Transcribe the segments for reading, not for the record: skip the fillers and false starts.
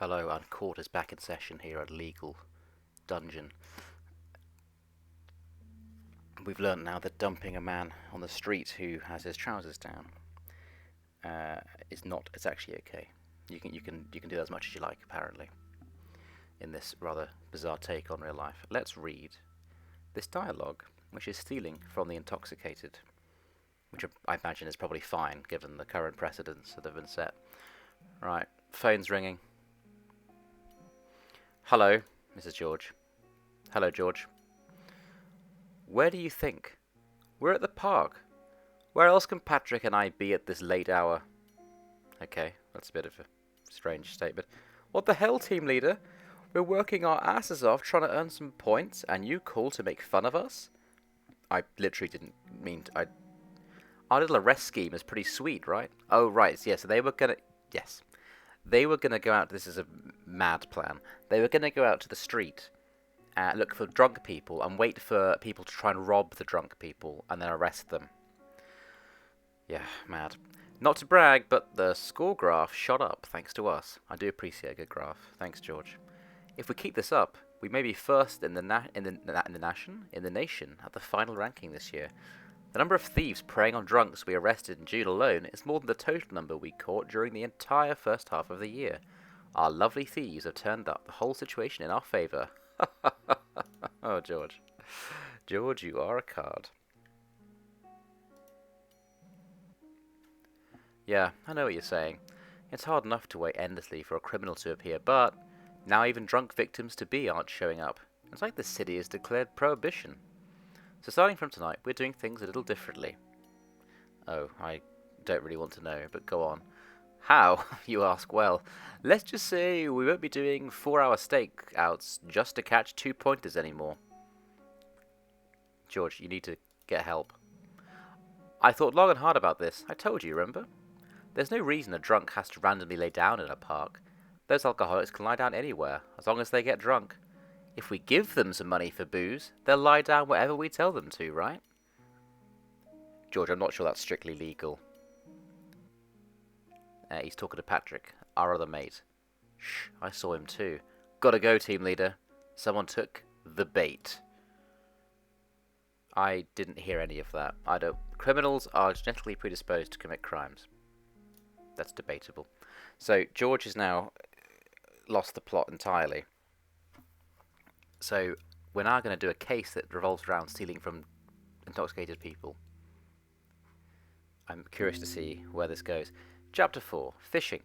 Hello, and court is back in session here at Legal Dungeon. We've learnt now that dumping a man on the street who has his trousers down is not. It's actually okay. You can do that as much as you like, apparently, in this rather bizarre take on real life. Let's read this dialogue, which is stealing from the intoxicated, which I imagine is probably fine given the current precedents that have been set. Right, phone's ringing. Hello, Mrs. George. Hello, George. Where do you think? We're at the park. Where else can Patrick and I be at this late hour? Okay, that's a bit of a strange statement. What the hell, team leader? We're working our asses off trying to earn some points, and you call to make fun of us? I literally didn't mean to. Our little arrest scheme is pretty sweet, right? Oh, right, yes, so they were gonna. Yes. They were gonna go out. This is a mad plan. They were gonna go out to the street, look for drunk people, and wait for people to try and rob the drunk people, and then arrest them. Yeah, mad. Not to brag, but the score graph shot up thanks to us. I do appreciate a good graph. Thanks, George. If we keep this up, we may be first in the nation at the final ranking this year. The number of thieves preying on drunks we arrested in June alone is more than the total number we caught during the entire first half of the year. Our lovely thieves have turned up the whole situation in our favour. Oh, George. George, you are a card. Yeah, I know what you're saying. It's hard enough to wait endlessly for a criminal to appear, but now even drunk victims-to-be aren't showing up. It's like the city has declared prohibition. So starting from tonight, we're doing things a little differently. Oh, I don't really want to know, but go on. How, you ask? Well, let's just say we won't be doing 4-hour stakeouts just to catch 2-pointers anymore. George, you need to get help. I thought long and hard about this. I told you, remember? There's no reason a drunk has to randomly lay down in a park. Those alcoholics can lie down anywhere, as long as they get drunk. If we give them some money for booze, they'll lie down wherever we tell them to, right? George, I'm not sure that's strictly legal. He's talking to Patrick, our other mate. Shh, I saw him too. Gotta go, team leader. Someone took the bait. I didn't hear any of that. Criminals are genetically predisposed to commit crimes. That's debatable. So George has now lost the plot entirely. So we're now going to do a case that revolves around stealing from intoxicated people. I'm curious to see where this goes. Chapter 4. Fishing.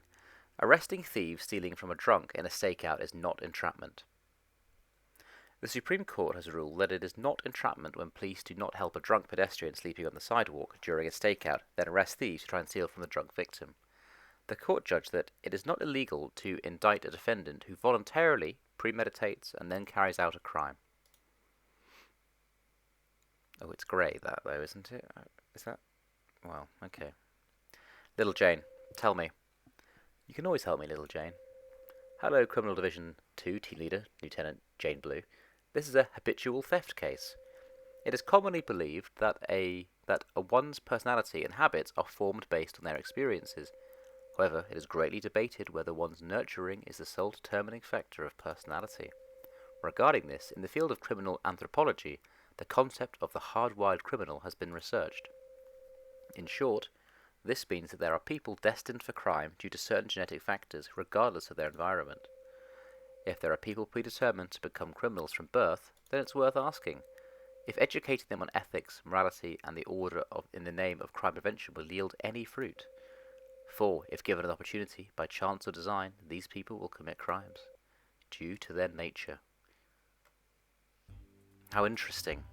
Arresting thieves stealing from a drunk in a stakeout is not entrapment. The Supreme Court has ruled that it is not entrapment when police do not help a drunk pedestrian sleeping on the sidewalk during a stakeout, then arrest thieves who try and steal from the drunk victim. The court judged that it is not illegal to indict a defendant who voluntarily premeditates and then carries out a crime. Oh, it's grey, that, though, isn't it? Is that? Well, okay. Little Jane, tell me. You can always help me, Little Jane. Hello, Criminal Division 2 Team Leader, Lieutenant Jane Blue. This is a habitual theft case. It is commonly believed that one's personality and habits are formed based on their experiences. However, it is greatly debated whether one's nurturing is the sole determining factor of personality. Regarding this, in the field of criminal anthropology, the concept of the hardwired criminal has been researched. In short, this means that there are people destined for crime due to certain genetic factors, regardless of their environment. If there are people predetermined to become criminals from birth, then it's worth asking if educating them on ethics, morality, and the order in the name of crime prevention will yield any fruit. For, if given an opportunity, by chance or design, these people will commit crimes, due to their nature. How interesting.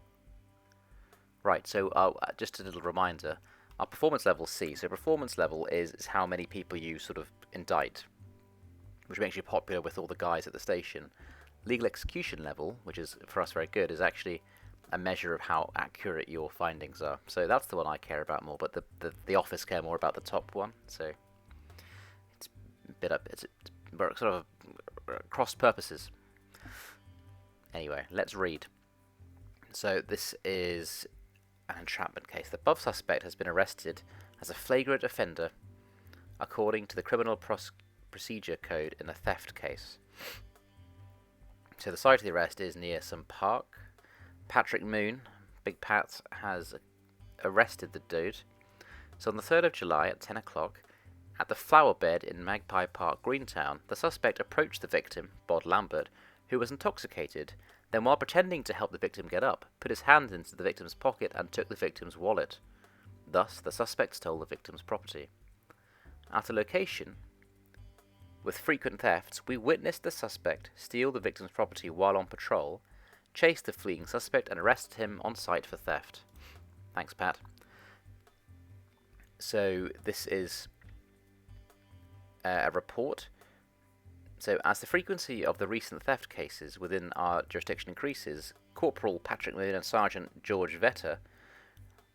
Right, so just a little reminder, our performance level C. So performance level is how many people you sort of indict, which makes you popular with all the guys at the station. Legal execution level, which is for us very good, is actually a measure of how accurate your findings are. So that's the one I care about more, but the office care more about the top one. So it's a bit up. It's sort of cross purposes. Anyway, let's read. So this is an entrapment case. The above suspect has been arrested as a flagrant offender according to the criminal procedure code in a theft case. So the site of the arrest is near some park. Patrick Moon, Big Pat, has arrested the dude. So on the 3rd of July at 10 o'clock, at the flower bed in Magpie Park, Greentown, the suspect approached the victim, Bob Lambert, who was intoxicated, then while pretending to help the victim get up, put his hand into the victim's pocket and took the victim's wallet. Thus, the suspect stole the victim's property. At a location with frequent thefts, we witnessed the suspect steal the victim's property while on patrol, chase the fleeing suspect and arrested him on site for theft. Thanks, Pat. So this is a report. So as the frequency of the recent theft cases within our jurisdiction increases, Corporal Patrick Moon and Sergeant George Vetter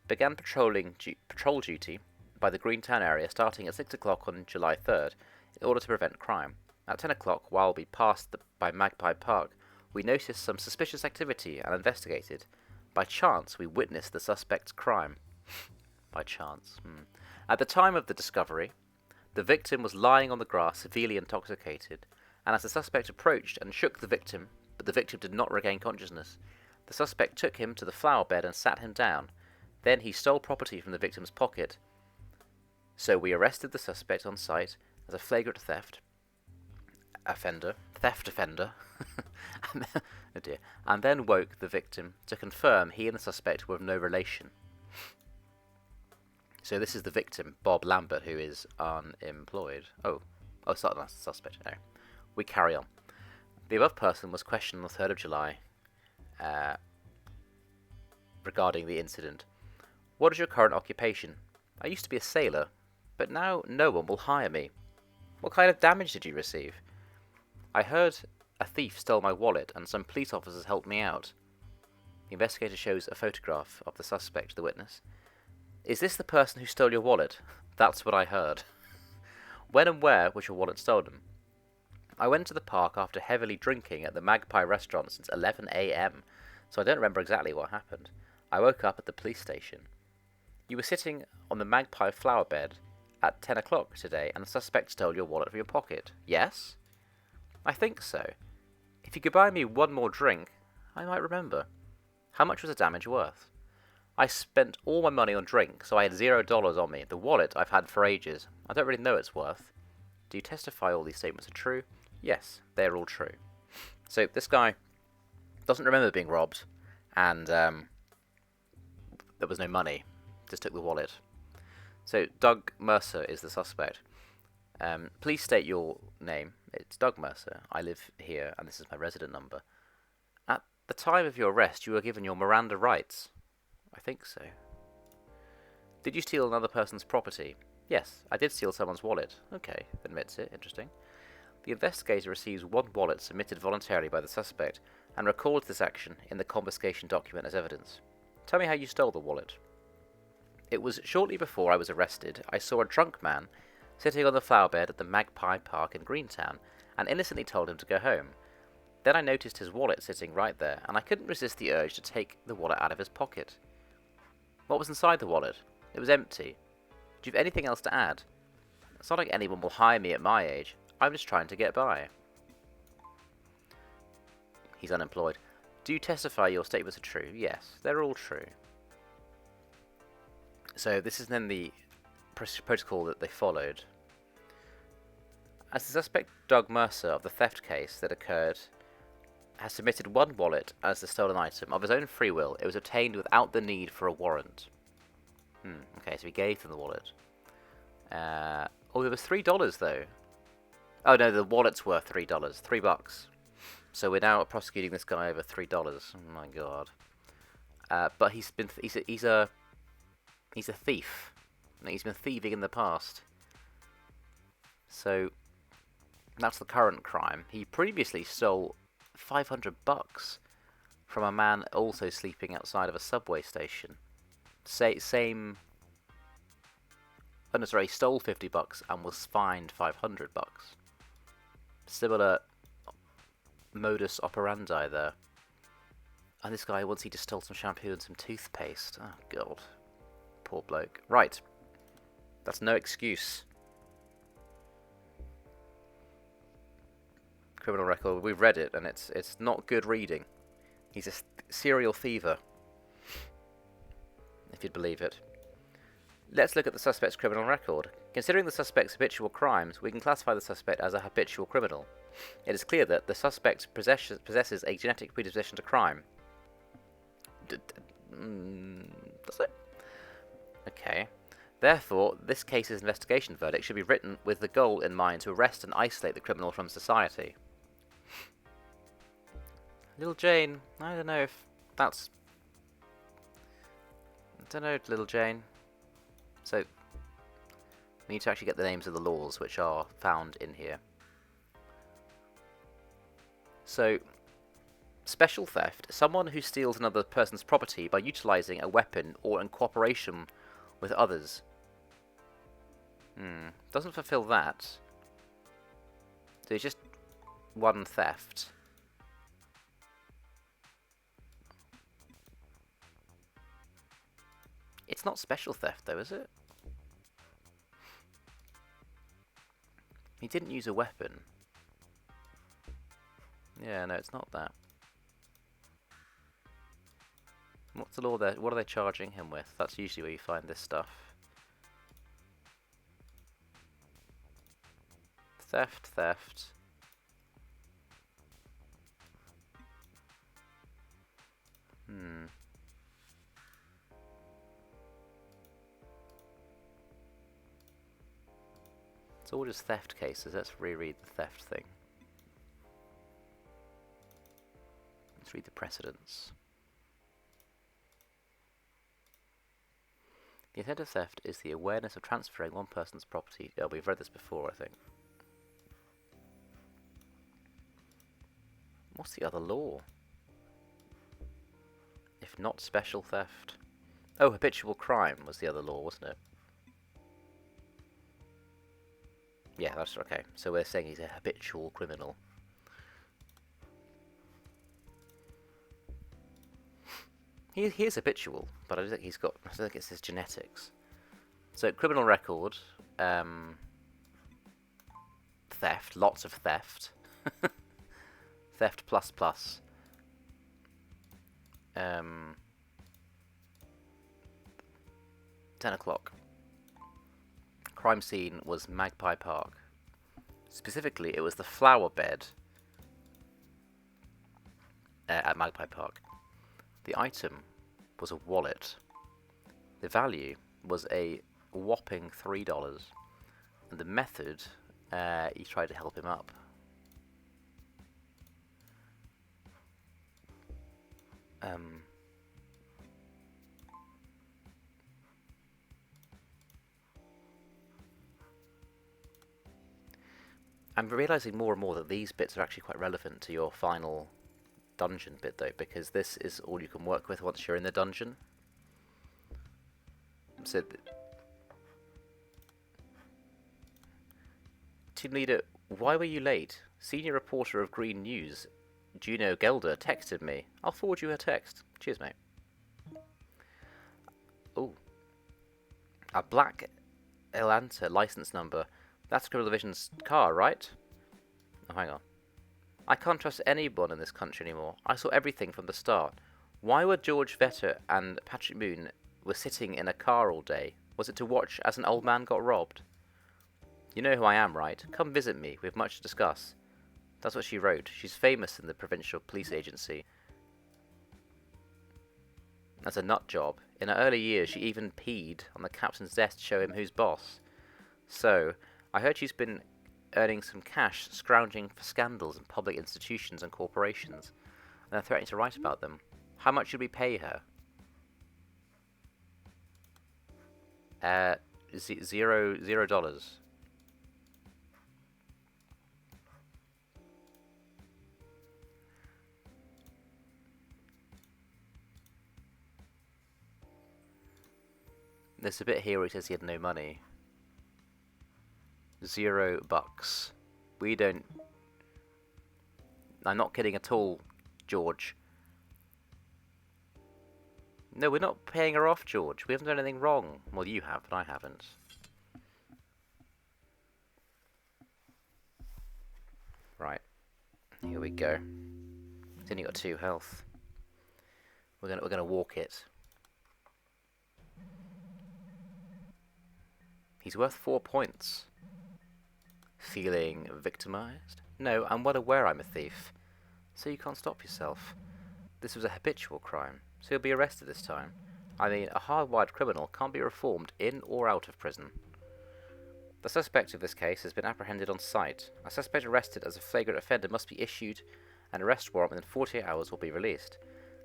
began patrol duty by the Greentown area starting at 6 o'clock on July 3rd in order to prevent crime. At 10 o'clock, while we passed by Magpie Park, we noticed some suspicious activity and investigated. By chance, we witnessed the suspect's crime. By chance. At the time of the discovery, the victim was lying on the grass, severely intoxicated, and as the suspect approached and shook the victim, but the victim did not regain consciousness, the suspect took him to the flower bed and sat him down. Then he stole property from the victim's pocket. So we arrested the suspect on site as a flagrant theft offender, oh dear, and then woke the victim to confirm he and the suspect were of no relation. So this is the victim, Bob Lambert, who is unemployed. It's not the suspect. No. We carry on. The above person was questioned on the 3rd of July regarding the incident. What is your current occupation? I used to be a sailor, but now no one will hire me. What kind of damage did you receive? I heard a thief stole my wallet and some police officers helped me out. The investigator shows a photograph of the suspect to the witness. Is this the person who stole your wallet? That's what I heard. When and where was your wallet stolen? I went to the park after heavily drinking at the Magpie restaurant since 11 a.m, so I don't remember exactly what happened. I woke up at the police station. You were sitting on the Magpie flower bed at 10 o'clock today, and the suspect stole your wallet from your pocket. Yes? I think so. If you could buy me one more drink, I might remember. How much was the damage worth? I spent all my money on drink, so I had $0 on me. The wallet I've had for ages. I don't really know its worth. Do you testify all these statements are true? Yes, they are all true. So this guy doesn't remember being robbed, and there was no money. Just took the wallet. So Doug Mercer is the suspect. Please state your name. It's Doug Mercer. I live here, and this is my resident number. At the time of your arrest, you were given your Miranda rights. I think so. Did you steal another person's property? Yes, I did steal someone's wallet. Okay, admits it. Interesting. The investigator receives one wallet submitted voluntarily by the suspect and records this action in the confiscation document as evidence. Tell me how you stole the wallet. It was shortly before I was arrested. I saw a drunk man sitting on the flower bed at the Magpie Park in Greentown and innocently told him to go home. Then I noticed his wallet sitting right there, and I couldn't resist the urge to take the wallet out of his pocket. What was inside the wallet? It was empty. Do you have anything else to add? It's not like anyone will hire me at my age. I'm just trying to get by. He's unemployed. Do you testify your statements are true? Yes, they're all true. So this is then the protocol that they followed. As the suspect Doug Mercer of the theft case that occurred has submitted one wallet as the stolen item of his own free will, it was obtained without the need for a warrant. Okay, so he gave them the wallet. It was $3 though. Oh no, the wallet's worth $3. $3. So we're now prosecuting this guy over $3. Oh my god. But he's a thief. He's been thieving in the past. So that's the current crime. He previously stole $500 from a man also sleeping outside of a subway station. He stole $50 and was fined $500. Similar modus operandi there. And this guy, once he just stole some shampoo and some toothpaste. Oh god. Poor bloke. Right. That's no excuse. criminal record. We've read it, and it's not good reading. He's a serial thiever, if you'd believe it. Let's look at the suspect's criminal record. Considering the suspect's habitual crimes, we can classify the suspect as a habitual criminal. It is clear that the suspect possesses a genetic predisposition to crime. Does it? Okay. Therefore, this case's investigation verdict should be written with the goal in mind to arrest and isolate the criminal from society. Little Jane, I don't know if that's... I don't know, Little Jane. So, we need to actually get the names of the laws which are found in here. So, special theft, someone who steals another person's property by utilizing a weapon or in cooperation with others. Doesn't fulfill that. So it's just one theft. It's not special theft though, is it? He didn't use a weapon. Yeah, no, it's not that. What's the law there? What are they charging him with? That's usually where you find this stuff. Theft. It's all just theft cases. Let's reread the theft thing. Let's read the precedents. The intent of theft is the awareness of transferring one person's property. Oh, we've read this before, I think. What's the other law? If not special theft. Oh, habitual crime was the other law, wasn't it? Yeah, that's okay. So we're saying he's a habitual criminal. He is habitual, but I don't think he's got... I don't think it's his genetics. So, criminal record. Theft. Lots of theft. Theft plus plus. 10 o'clock. Crime scene was Magpie Park. Specifically, it was the flower bed at Magpie Park. The item was a wallet. The value was a whopping $3. And the method, he tried to help him up. I'm realising more and more that these bits are actually quite relevant to your final dungeon bit, though, because this is all you can work with once you're in the dungeon. So, Team Leader, why were you late? Senior reporter of Green News, Juno Gelder, texted me. I'll forward you her text. Cheers, mate. Oh. A black Elanta license number. That's Criminal Division's car, right? Oh, hang on. I can't trust anyone in this country anymore. I saw everything from the start. Why were George Vetter and Patrick Moon were sitting in a car all day? Was it to watch as an old man got robbed? You know who I am, right? Come visit me. We have much to discuss. That's what she wrote. She's famous in the provincial police agency as a nut job. In her early years, she even peed on the captain's desk to show him who's boss. So, I heard she's been earning some cash scrounging for scandals in public institutions and corporations, and they're threatening to write about them. How much should we pay her? $0. There's a bit here where he says he had no money. $0. We don't... I'm not kidding at all, George. No, we're not paying her off, George. We haven't done anything wrong. Well, you have, but I haven't. Right. Here we go. He's only got 2 health. We're gonna walk it. He's worth 4 points. Feeling victimized? No, I'm well aware I'm a thief. So you can't stop yourself. This was a habitual crime, so he'll be arrested this time. I mean, a hard-wired criminal can't be reformed in or out of prison. The suspect of this case has been apprehended on sight. A suspect arrested as a flagrant offender must be issued. An arrest warrant within 48 hours will be released.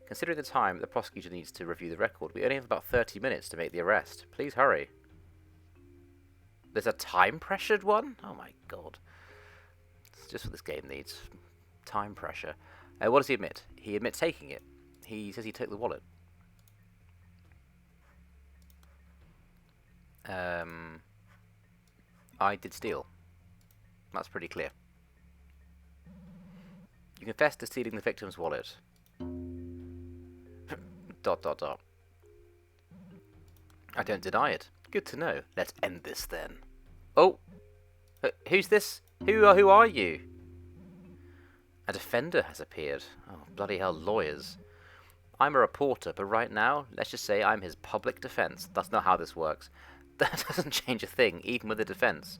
Considering the time the prosecutor needs to review the record, we only have about 30 minutes to make the arrest. Please hurry. There's a time-pressured one? Oh my god. It's just what this game needs. Time pressure. What does he admit? He admits taking it. He says he took the wallet. I did steal. That's pretty clear. You confess to stealing the victim's wallet. ... I don't deny it. Good to know. Let's end this then. Oh! Who's this? Who are you? A defender has appeared. Oh, bloody hell, lawyers. I'm a reporter, but right now, let's just say I'm his public defense. That's not how this works. That doesn't change a thing, even with a defense.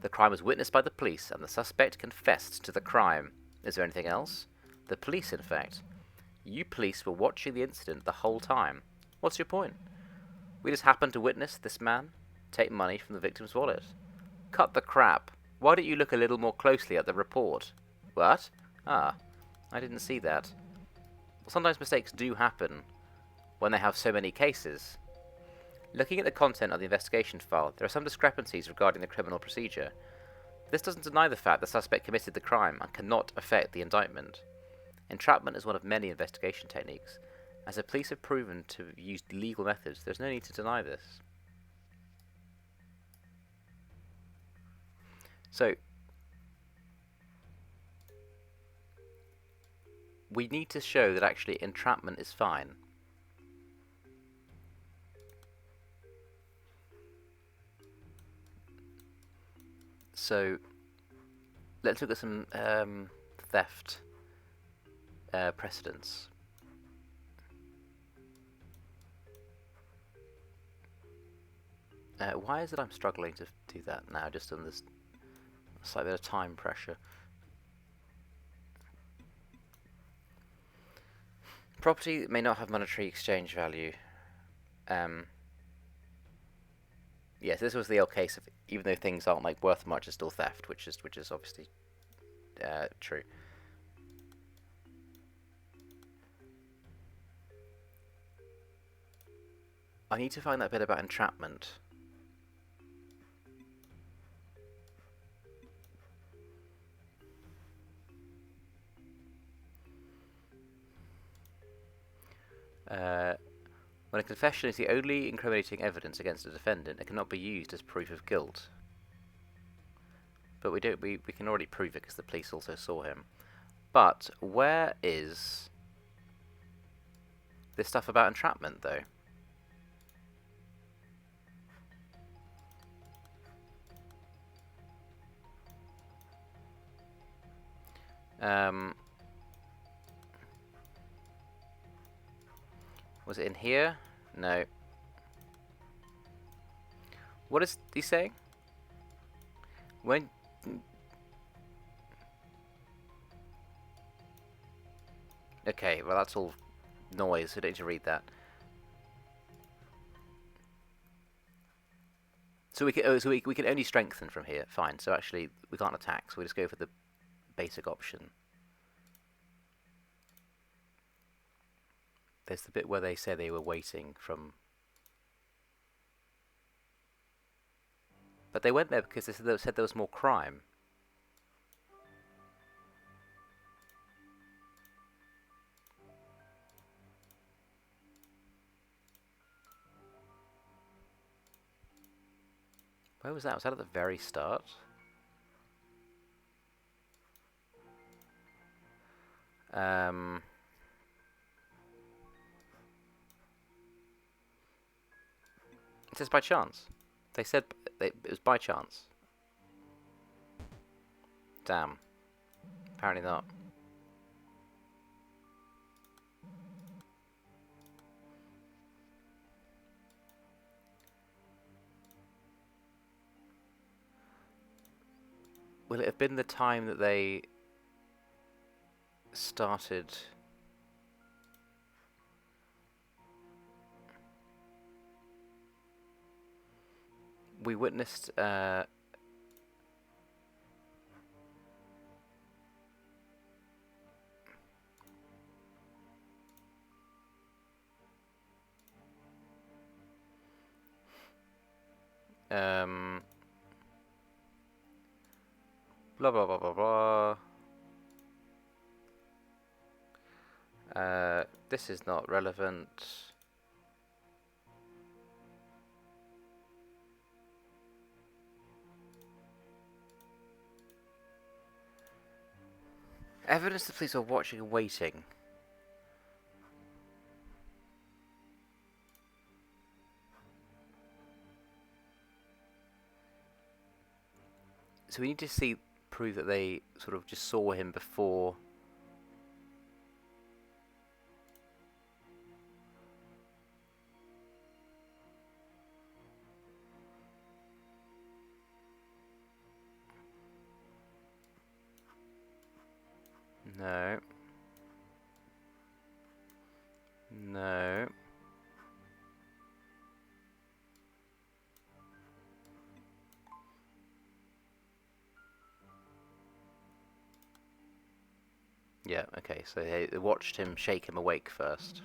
The crime was witnessed by the police, and the suspect confessed to the crime. Is there anything else? The police, in fact. You police were watching the incident the whole time. What's your point? We just happened to witness this man take money from the victim's wallet. Cut the crap. Why don't you look a little more closely at the report? What? Ah, I didn't see that. Well, sometimes mistakes do happen when they have so many cases. Looking at the content of the investigation file, there are some discrepancies regarding the criminal procedure. This doesn't deny the fact the suspect committed the crime and cannot affect the indictment. Entrapment is one of many investigation techniques. As the police have proven to have used legal methods, there's no need to deny this. So, we need to show that actually entrapment is fine. So, let's look at some theft precedents. Why is it I'm struggling to do that now, just on this slight bit of time pressure? Property may not have monetary exchange value. Yes, this was the old case of even though things aren't like worth much, it's still theft, which is obviously true. I need to find that bit about entrapment. When a confession is the only incriminating evidence against a defendant, it cannot be used as proof of guilt. But we can already prove it because the police also saw him. But where is this stuff about entrapment, though? Was it in here? No. What is he saying? When... Okay, well that's all noise, so I don't need to read that. So we can only strengthen from here. Fine. So actually we can't attack, so we just go for the basic option. There's the bit where they say they were waiting from... But they went there because they said there was more crime. Where was that? Was that at the very start? It says by chance. They said it was by chance. Damn. Apparently not. Will it have been the time that they started? We witnessed. Um, blah blah blah blah blah. This is not relevant. Evidence the police are watching and waiting. So we need to see prove that they sort of just saw him before. No. No. Yeah, okay, so they watched him shake him awake first.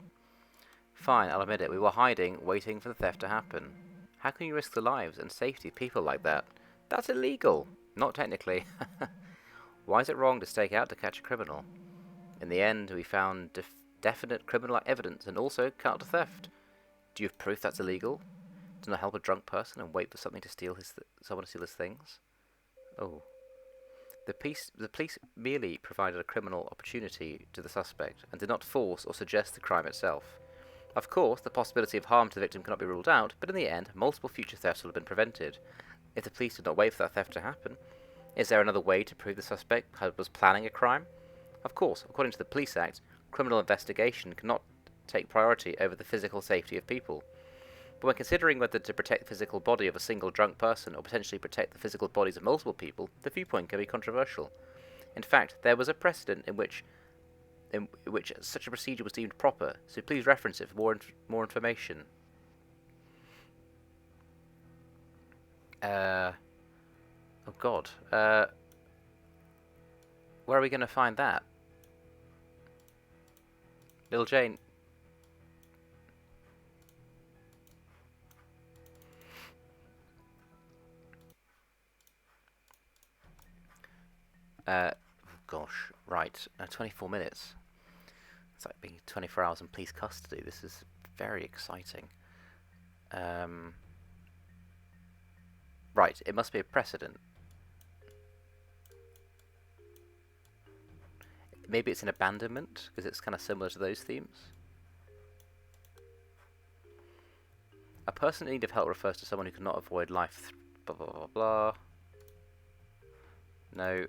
Fine, I'll admit it. We were hiding, waiting for the theft to happen. How can you risk the lives and safety of people like that? That's illegal. Not technically. Why is it wrong to stake out to catch a criminal? In the end, we found definite criminal evidence and also caught the theft. Do you have proof that's illegal? Do not help a drunk person and wait for something to steal someone to steal his things? Oh. The police merely provided a criminal opportunity to the suspect and did not force or suggest the crime itself. Of course, the possibility of harm to the victim cannot be ruled out, but in the end, multiple future thefts will have been prevented. If the police did not wait for that theft to happen, is there another way to prove the suspect was planning a crime? Of course, according to the Police Act, criminal investigation cannot take priority over the physical safety of people. But when considering whether to protect the physical body of a single drunk person or potentially protect the physical bodies of multiple people, the viewpoint can be controversial. In fact, there was a precedent in which such a procedure was deemed proper, so please reference it for more information. Oh God. Where are we going to find that? Little Jane. Gosh, right. 24 minutes. It's like being 24 hours in police custody. This is very exciting. Right, it must be a precedent. Maybe it's an abandonment, because it's kind of similar to those themes. A person in need of help refers to someone who cannot avoid life. Blah blah blah blah. No.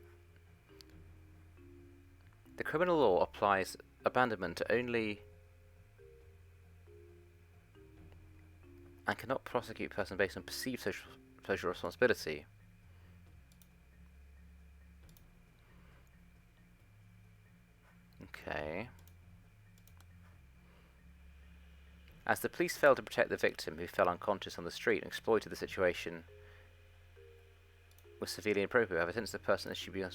The criminal law applies abandonment to only and cannot prosecute a person based on perceived social responsibility. Okay. As the police failed to protect the victim who fell unconscious on the street and exploited the situation was severely inappropriate. Ever since the person that should be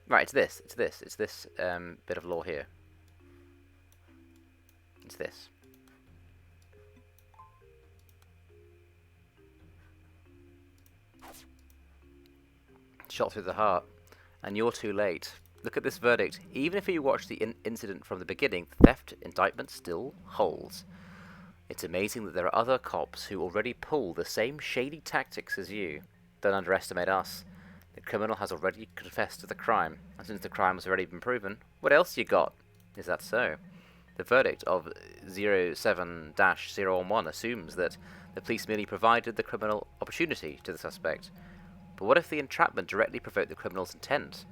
right, it's this bit of law here. It's this. Shot through the heart, and you're too late. Look at this verdict. Even if you watch the incident from the beginning, the theft indictment still holds. It's amazing that there are other cops who already pull the same shady tactics as you. Don't underestimate us. The criminal has already confessed to the crime, and since the crime has already been proven, what else you got? Is that so? The verdict of 07-011 assumes that the police merely provided the criminal opportunity to the suspect. But what if the entrapment directly provoked the criminal's intent?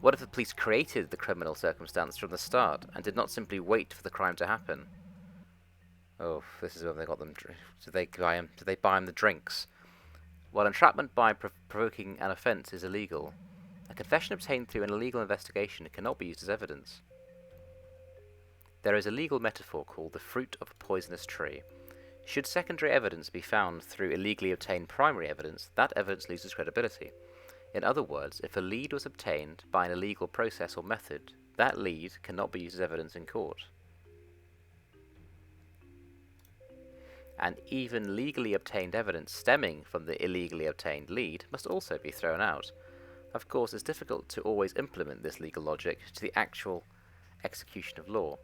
What if the police created the criminal circumstance from the start and did not simply wait for the crime to happen? Oh, this is when they got them. Did they buy them the drinks? While entrapment by provoking an offence is illegal, a confession obtained through an illegal investigation cannot be used as evidence. There is a legal metaphor called the fruit of a poisonous tree. Should secondary evidence be found through illegally obtained primary evidence, that evidence loses credibility. In other words, if a lead was obtained by an illegal process or method, that lead cannot be used as evidence in court. And even legally obtained evidence stemming from the illegally obtained lead must also be thrown out. Of course, it's difficult to always implement this legal logic to the actual execution of law.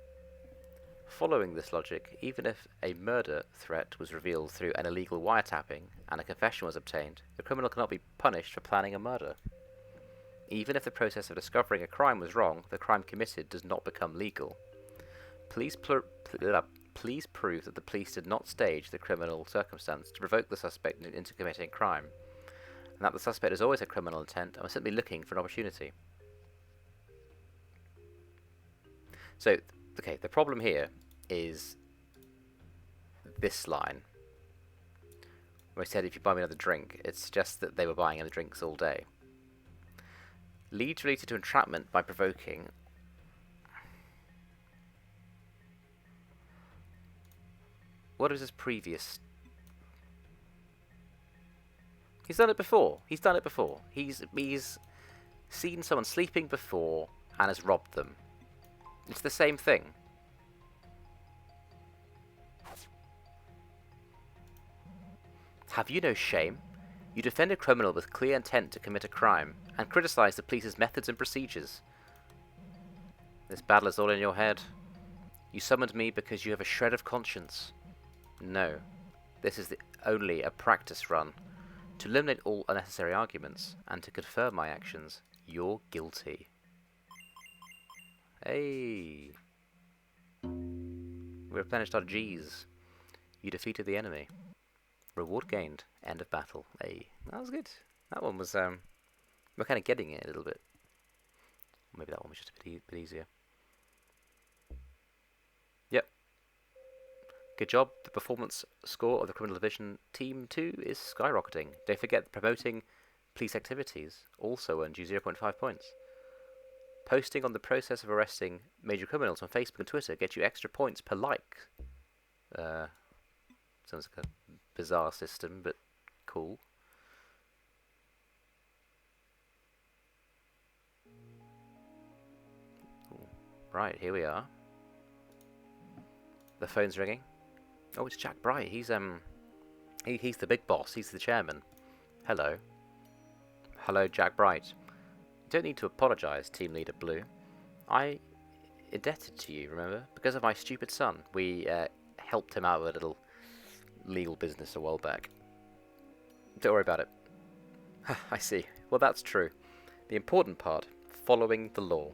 Following this logic, even if a murder threat was revealed through an illegal wiretapping and a confession was obtained, the criminal cannot be punished for planning a murder. Even if the process of discovering a crime was wrong, the crime committed does not become legal. Please prove that the police did not stage the criminal circumstance to provoke the suspect into committing a crime, and that the suspect has always had criminal intent and was simply looking for an opportunity. So, okay, the problem here is this line, where I said if you buy me another drink, it suggests that they were buying other drinks all day. Leads related to entrapment by provoking. What is his previous? He's done it before. He's done it before. He's seen someone sleeping before and has robbed them. It's the same thing. Have you no shame? You defend a criminal with clear intent to commit a crime and criticize the police's methods and procedures. This battle is all in your head. You summoned me because you have a shred of conscience. No, this is only a practice run. To eliminate all unnecessary arguments and to confirm my actions, you're guilty. Hey! We replenished our G's. You defeated the enemy. Reward gained. End of battle. Hey, that was good. That one was, we're kind of getting it a little bit. Maybe that one was just a bit easier. Yep. Good job. The performance score of the Criminal Division Team 2 is skyrocketing. Don't forget that promoting police activities also earned you 0.5 points. Posting on the process of arresting major criminals on Facebook and Twitter gets you extra points per like. Sounds like a bizarre system, but cool. Ooh. Right, here we are. The phone's ringing. Oh, it's Jack Bright. He's the big boss. He's the chairman. Hello. Hello, Jack Bright. You don't need to apologise, Team Leader Blue. I indebted to you, remember? Because of my stupid son. We helped him out with a little legal business a while back. Don't worry about it. I see. Well, that's true. The important part, following the law.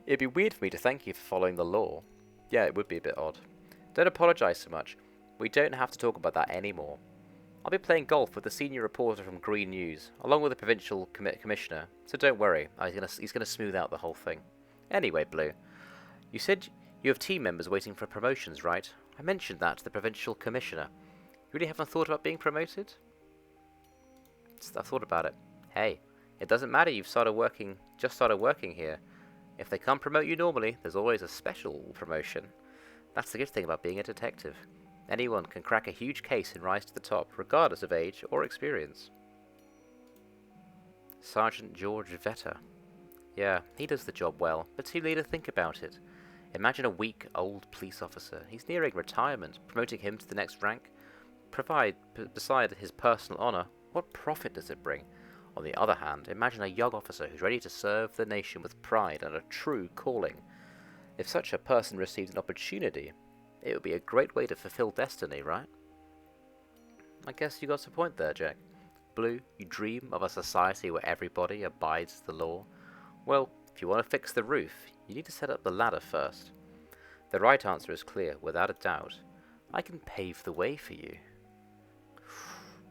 It'd be weird for me to thank you for following the law. Yeah, it would be a bit odd. Don't apologise so much. We don't have to talk about that anymore. I'll be playing golf with the senior reporter from Green News, along with the provincial commissioner, so don't worry, he's going to smooth out the whole thing. Anyway, Blue, you said you have team members waiting for promotions, right? I mentioned that to the provincial commissioner. You really haven't thought about being promoted? I've thought about it. Hey, it doesn't matter you've just started working here. If they can't promote you normally, there's always a special promotion. That's the good thing about being a detective. Anyone can crack a huge case and rise to the top, regardless of age or experience. Sergeant George Vetter. Yeah, he does the job well, but Team Leader, think about it. Imagine a weak, old police officer. He's nearing retirement. Promoting him to the next rank, beside his personal honour, what profit does it bring? On the other hand, imagine a young officer who's ready to serve the nation with pride and a true calling. If such a person received an opportunity, it would be a great way to fulfill destiny, right? I guess you got a point there, Jack. Blue, you dream of a society where everybody abides the law. Well, if you want to fix the roof, you need to set up the ladder first. The right answer is clear, without a doubt. I can pave the way for you.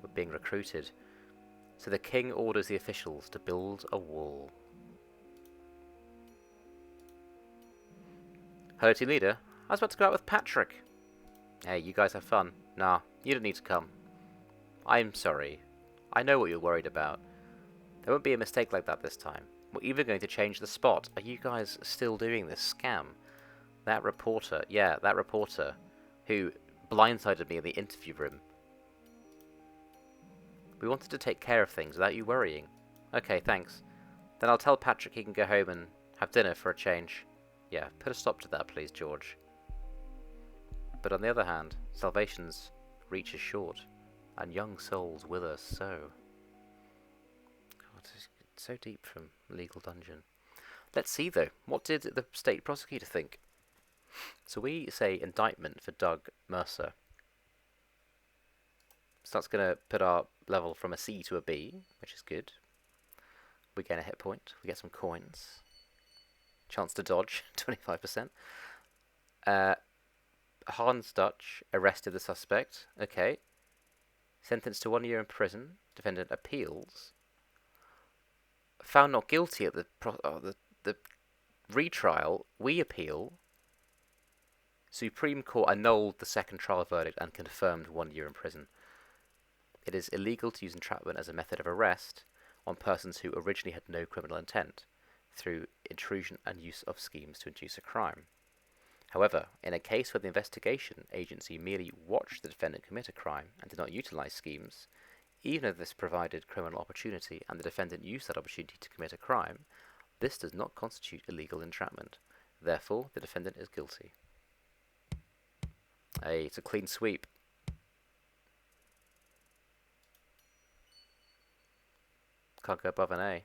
We're being recruited. So the king orders the officials to build a wall. Hello, Team Leader. I was about to go out with Patrick. Hey, you guys have fun. Nah, you don't need to come. I'm sorry. I know what you're worried about. There won't be a mistake like that this time. We're even going to change the spot. Are you guys still doing this scam? That reporter, yeah, that reporter who blindsided me in the interview room. We wanted to take care of things without you worrying. Okay, thanks. Then I'll tell Patrick he can go home and have dinner for a change. Yeah, put a stop to that, please, George. But on the other hand, salvation's reach is short, and young souls wither so. God, it's so deep from legal dungeon. Let's see, though. What did the state prosecutor think? So we say indictment for Doug Mercer. So that's going to put our level from a C to a B, which is good. We gain a hit point. We get some coins. Chance to dodge, 25%. Hans Dutch arrested the suspect. Okay. Sentenced to 1 year in prison. Defendant appeals. Found not guilty at the retrial. We appeal. Supreme Court annulled the second trial verdict and confirmed 1 year in prison. It is illegal to use entrapment as a method of arrest on persons who originally had no criminal intent through intrusion and use of schemes to induce a crime. However, in a case where the investigation agency merely watched the defendant commit a crime and did not utilize schemes, even if this provided criminal opportunity and the defendant used that opportunity to commit a crime, this does not constitute illegal entrapment. Therefore, the defendant is guilty. Hey, it's a clean sweep. Can't go above an A.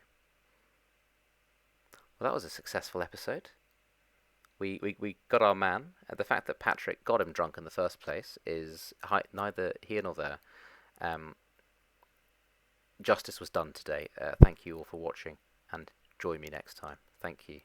Well, that was a successful episode. We got our man. The fact that Patrick got him drunk in the first place is neither here nor there. Justice was done today. Thank you all for watching, and join me next time. Thank you.